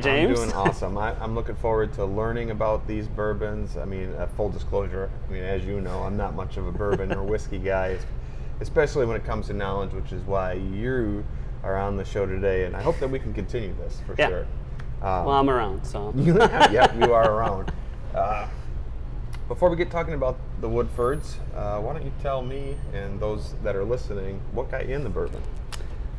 today, James? I'm doing awesome. I'm looking forward to learning about these bourbons. I mean, full disclosure, I mean, as you know, I'm not much of a bourbon or whiskey guy, especially when it comes to knowledge, which is why you are on the show today, and I hope that we can continue this for sure. Well, I'm around, so. Yep, you are around. Before we get talking about the Woodfords, why don't you tell me and those that are listening what got you in the bourbon?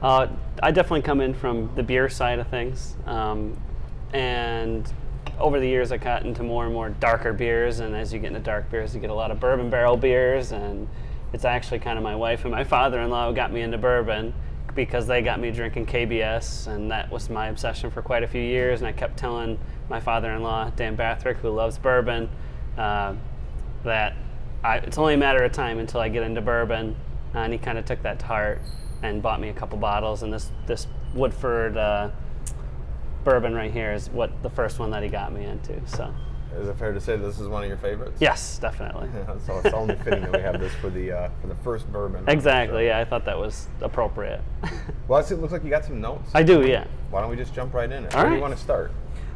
I definitely come in from the beer side of things, and over the years I got into more and more darker beers, and as you get into dark beers you get a lot of bourbon barrel beers, and it's actually kind of my wife and my father-in-law who got me into bourbon because they got me drinking KBS, and that was my obsession for quite a few years, and I kept telling my father-in-law, Dan Bathrick, who loves bourbon, that it's only a matter of time until I get into bourbon, and he kind of took that to heart and bought me a couple bottles, and this Woodford bourbon right here is the first one that he got me into. So, is it fair to say this is one of your favorites? Yes, definitely. So it's only fitting that we have this for the first bourbon. Exactly. Yeah, I thought that was appropriate. Well, it looks like you got some notes. I do. Yeah. Why don't we just jump right in it? All Where right. do you want to start?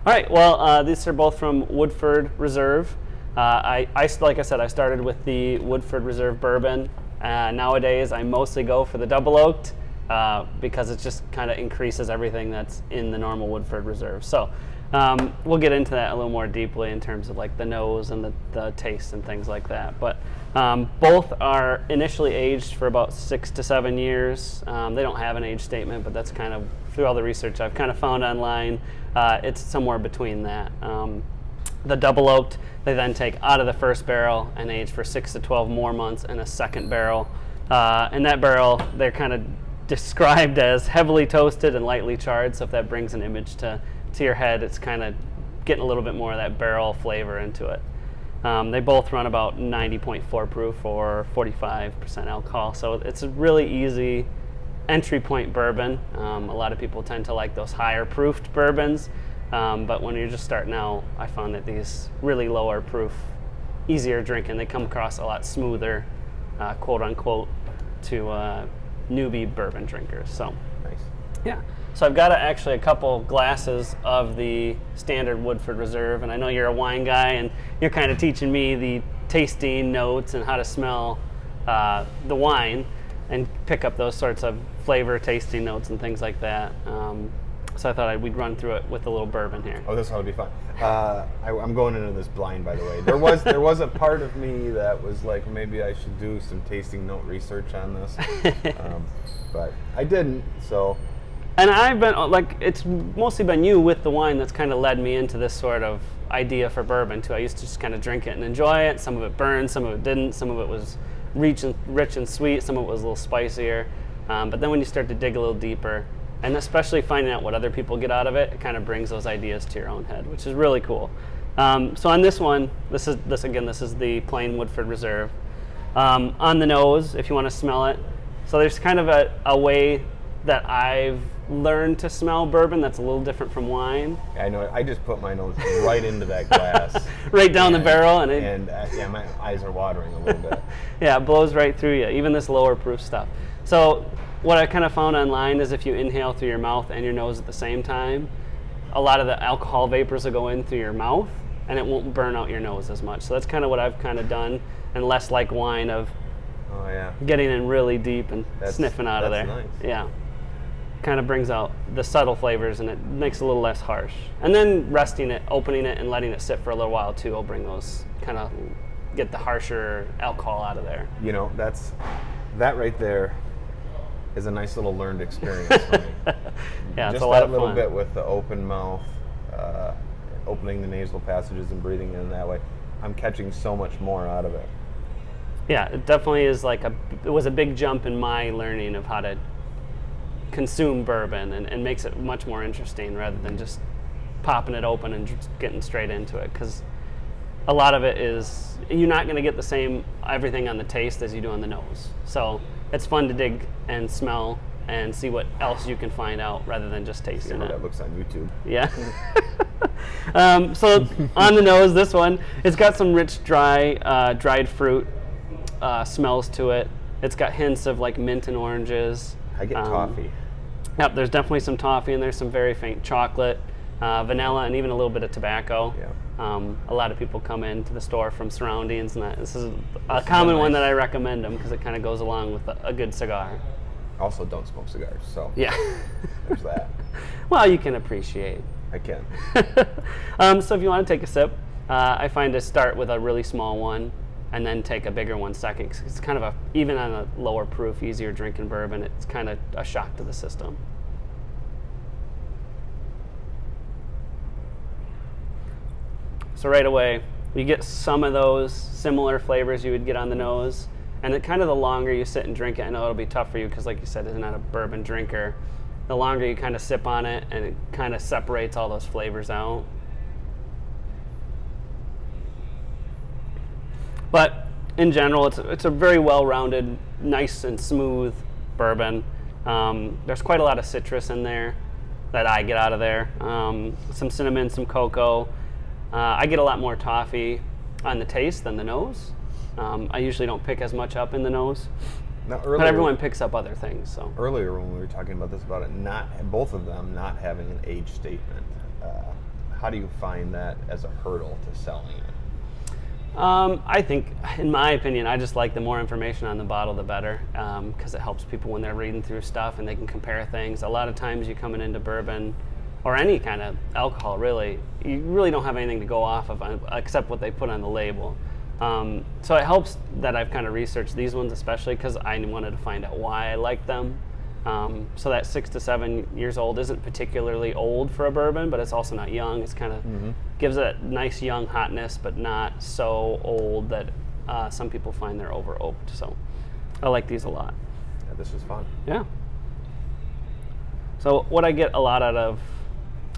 All right. Well, these are both from Woodford Reserve. Like I said, I started with the Woodford Reserve bourbon. Nowadays, I mostly go for the double oaked because it just kind of increases everything that's in the normal Woodford Reserve. So we'll get into that a little more deeply in terms of like the nose and the taste and things like that. But both are initially aged for about 6 to 7 years. They don't have an age statement, but that's kind of through all the research I've kind of found online. It's somewhere between that. The double oaked, they then take out of the first barrel and age for 6 to 12 more months in a second barrel. In that barrel, they're kind of described as heavily toasted and lightly charred, so if that brings an image to your head, it's kind of getting a little bit more of that barrel flavor into it. They both run about 90.4 proof or 45% alcohol, so it's a really easy entry point bourbon. A lot of people tend to like those higher proofed bourbons. But when you're just starting out, I found that these really lower proof, easier drinking, they come across a lot smoother, quote unquote, to newbie bourbon drinkers. So, nice. Yeah. So I've got actually a couple glasses of the standard Woodford Reserve, and I know you're a wine guy, and you're kind of teaching me the tasting notes and how to smell the wine and pick up those sorts of flavor tasting notes and things like that. So I thought we'd run through it with a little bourbon here. Oh, this ought to be fun. I'm going into this blind, by the way. There was a part of me that was like, maybe I should do some tasting note research on this, but I didn't. So. And I've been it's mostly been you with the wine that's kind of led me into this sort of idea for bourbon too. I used to just kind of drink it and enjoy it. Some of it burned, some of it didn't. Some of it was rich and sweet. Some of it was a little spicier. But then when you start to dig a little deeper, and especially finding out what other people get out of it, it kind of brings those ideas to your own head, which is really cool. So on this one, this is the plain Woodford Reserve. On the nose, if you want to smell it, so there's kind of a way that I've learned to smell bourbon that's a little different from wine. I know. I just put my nose right into that glass, right down the barrel, and my eyes are watering a little bit. Yeah, it blows right through you, even this lower proof stuff. So what I kind of found online is if you inhale through your mouth and your nose at the same time, a lot of the alcohol vapors will go in through your mouth and it won't burn out your nose as much. So that's kind of what I've kind of done, and less like wine of getting in really deep and sniffing out of there. Nice. Yeah. Kind of brings out the subtle flavors and it makes it a little less harsh. And then resting it, opening it, and letting it sit for a little while too will bring those kind of, get the harsher alcohol out of there. You know, that right there is a nice little learned experience for me. Yeah, just it's a lot of that little fun. bit with the open mouth, opening the nasal passages and breathing in that way. I'm catching so much more out of it. Yeah, it definitely is it was a big jump in my learning of how to consume bourbon, and makes it much more interesting rather than just popping it open and just getting straight into it, because a lot of it is, you're not going to get the same everything on the taste as you do on the nose. So it's fun to dig and smell and see what else you can find out rather than just tasting it. That looks on YouTube. Yeah. So on the nose, this one, it's got some rich, dried fruit smells to it. It's got hints of like mint and oranges. I get toffee. Yep, there's definitely some toffee, and there's some very faint chocolate. vanilla, and even a little bit of tobacco. Yeah. A lot of people come into the store from surroundings, and this is a common one that I recommend them because it kind of goes along with a good cigar. Also, don't smoke cigars, so Yeah. there's that. Well, you can appreciate. I can. So if you want to take a sip, I find to start with a really small one and then take a bigger one second. 'Cause it's kind of even on a lower proof, easier drinking bourbon, it's kind of a shock to the system. So right away, you get some of those similar flavors you would get on the nose. And kind of the longer you sit and drink it, I know it'll be tough for you because, like you said, you're not a bourbon drinker. The longer you kind of sip on it, and it kind of separates all those flavors out. But in general, it's a very well-rounded, nice and smooth bourbon. There's quite a lot of citrus in there that I get out of there. Some cinnamon, some cocoa. I get a lot more toffee on the taste than the nose. I usually don't pick as much up in the nose, Now, earlier, but everyone picks up other things. So earlier when we were talking about this, about it both of them not having an age statement, how do you find that as a hurdle to selling it? I think, in my opinion, I just like the more information on the bottle, the better, because it helps people when they're reading through stuff and they can compare things. A lot of times you coming into bourbon or any kind of alcohol, really, you really don't have anything to go off of except what they put on the label. So it helps that I've kind of researched these ones, especially because I wanted to find out why I like them. So that 6 to 7 years old isn't particularly old for a bourbon, but it's also not young. It's kind of gives it a nice young hotness, but not so old that some people find they're over oaked. So I like these a lot. Yeah, this is fun. Yeah. So what I get a lot out of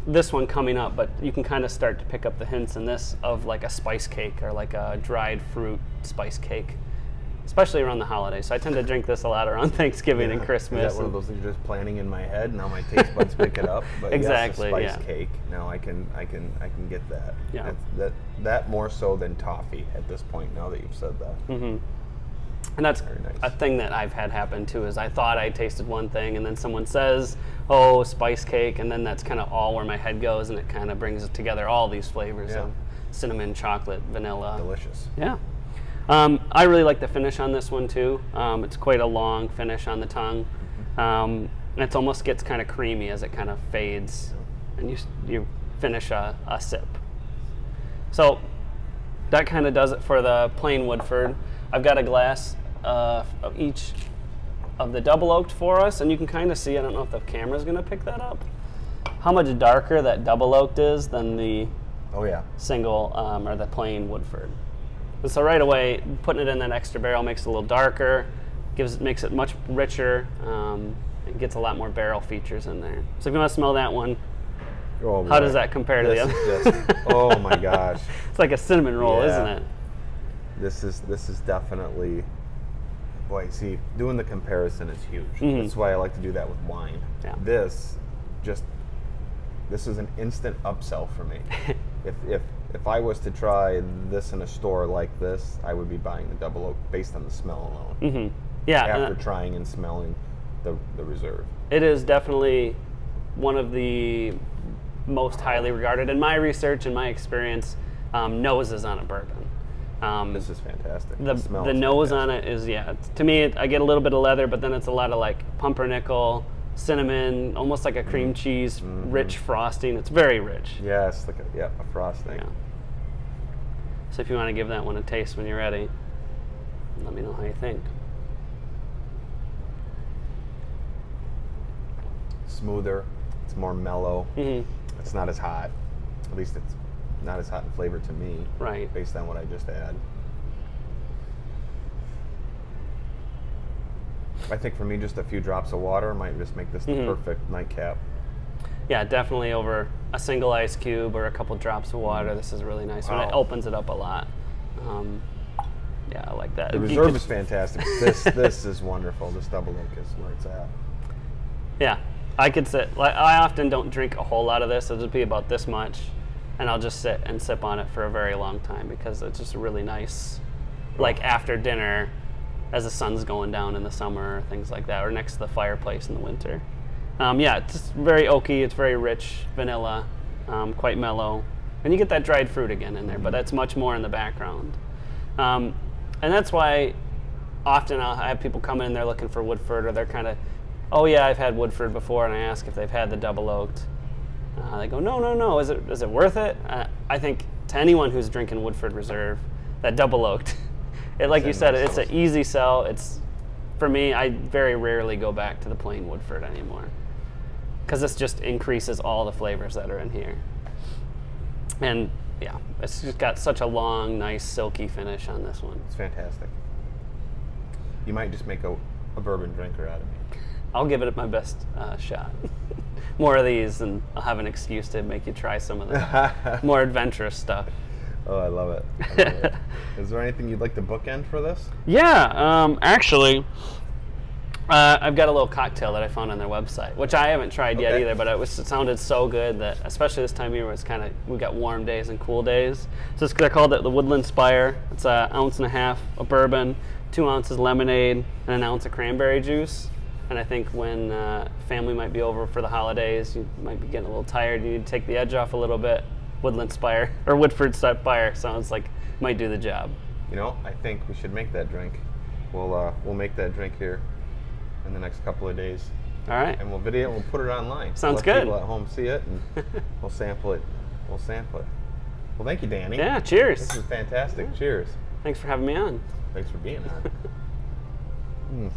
this one coming up, but you can kind of start to pick up the hints in this of like a spice cake or like a dried fruit spice cake, especially around the holidays. So I tend to drink this a lot around Thanksgiving and Christmas. Is that one of those things you're just planning in my head? Now my taste buds pick it up. But Exactly, yes, a spice yeah. cake. Now I can get that. Yeah. That more so than toffee at this point. Now that you've said that. Mm-hmm. And that's Very nice. a thing that I've had happen too, is I thought I tasted one thing and then someone says, oh, spice cake, and then that's kind of all where my head goes, and it kind of brings together all these flavors Yeah. of cinnamon, chocolate, vanilla. Delicious. Yeah. I really like the finish on this one too. It's quite a long finish on the tongue. It almost gets kind of creamy as it kind of fades, and you finish a sip. So that kind of does it for the plain Woodford. I've got a glass of each of the double oaked for us, and you can kind of see, I don't know if the camera's going to pick that up, how much darker that double oaked is than the Oh yeah. single or the plain Woodford. And so right away, putting it in that extra barrel makes it a little darker, makes it much richer, and gets a lot more barrel features in there. So if you want to smell that one, Oh, how boy. does that compare to the other? This is just, oh my gosh. It's like a cinnamon roll, Yeah. isn't it? This is definitely, boy, see, doing the comparison is huge. Mhm. That's why I like to do that with wine. Yeah. This is an instant upsell for me. If I was to try this in a store like this, I would be buying the double oak based on the smell alone. Mm-hmm. Yeah. After trying and smelling the reserve. It is definitely one of the most highly regarded, in my research and my experience, noses on a bourbon. This is fantastic. The smell is nose fantastic. on it is, to me, I get a little bit of leather, but then it's a lot of like pumpernickel, cinnamon, almost like a cream cheese, rich frosting. It's very rich. Yes, like a frosting. Yeah. So if you want to give that one a taste when you're ready, let me know how you think. Smoother, it's more mellow. Mm-hmm. It's not as hot. At least it's not as hot in flavor to me. Right. Based on what I just had. I think for me, just a few drops of water might just make this the perfect nightcap. Yeah, definitely over a single ice cube or a couple drops of water. This is really nice. Wow. And it opens it up a lot. Yeah, I like that. The You reserve could- is fantastic. This is wonderful. This double oak is where it's at. Yeah, I could sit. Like, I often don't drink a whole lot of this. It'll just be about this much, and I'll just sit and sip on it for a very long time because it's just really nice. Like after dinner, as the sun's going down in the summer, or things like that, or next to the fireplace in the winter. Yeah, it's just very oaky. It's very rich vanilla. quite mellow. And you get that dried fruit again in there, but that's much more in the background. And that's why often I'll have people come in, they're looking for Woodford, or they're kind of, oh yeah, I've had Woodford before, and I ask if they've had the double oaked. They go, no, is it worth it? I think to anyone who's drinking Woodford Reserve, that double oaked, like you said, it's an easy sell. It's, for me, I very rarely go back to the plain Woodford anymore, because this just increases all the flavors that are in here. And yeah, it's just got such a long, nice, silky finish on this one. It's fantastic. You might just make a bourbon drinker out of me. I'll give it my best shot. More of these, and I'll have an excuse to make you try some of the more adventurous stuff. Oh, I love it. I love it. Is there anything you'd like to bookend for this? Yeah, actually, I've got a little cocktail that I found on their website, which I haven't tried yet either, but it sounded so good that, especially this time of year, where we got warm days and cool days. So they called it the Woodland Spire. It's 1.5 ounces of bourbon, 2 ounces lemonade, and 1 ounce of cranberry juice. And I think when family might be over for the holidays, you might be getting a little tired, you need to take the edge off a little bit. Woodland Spire, or Woodford Spire, sounds like might do the job. You know, I think we should make that drink. We'll make that drink here in the next couple of days. All right. And we'll video it, we'll put it online. Sounds Let good. people at home see it, and we'll sample it. Well, thank you, Danny. Yeah, cheers. This is fantastic. Cheers. Thanks for having me on. Thanks for being on.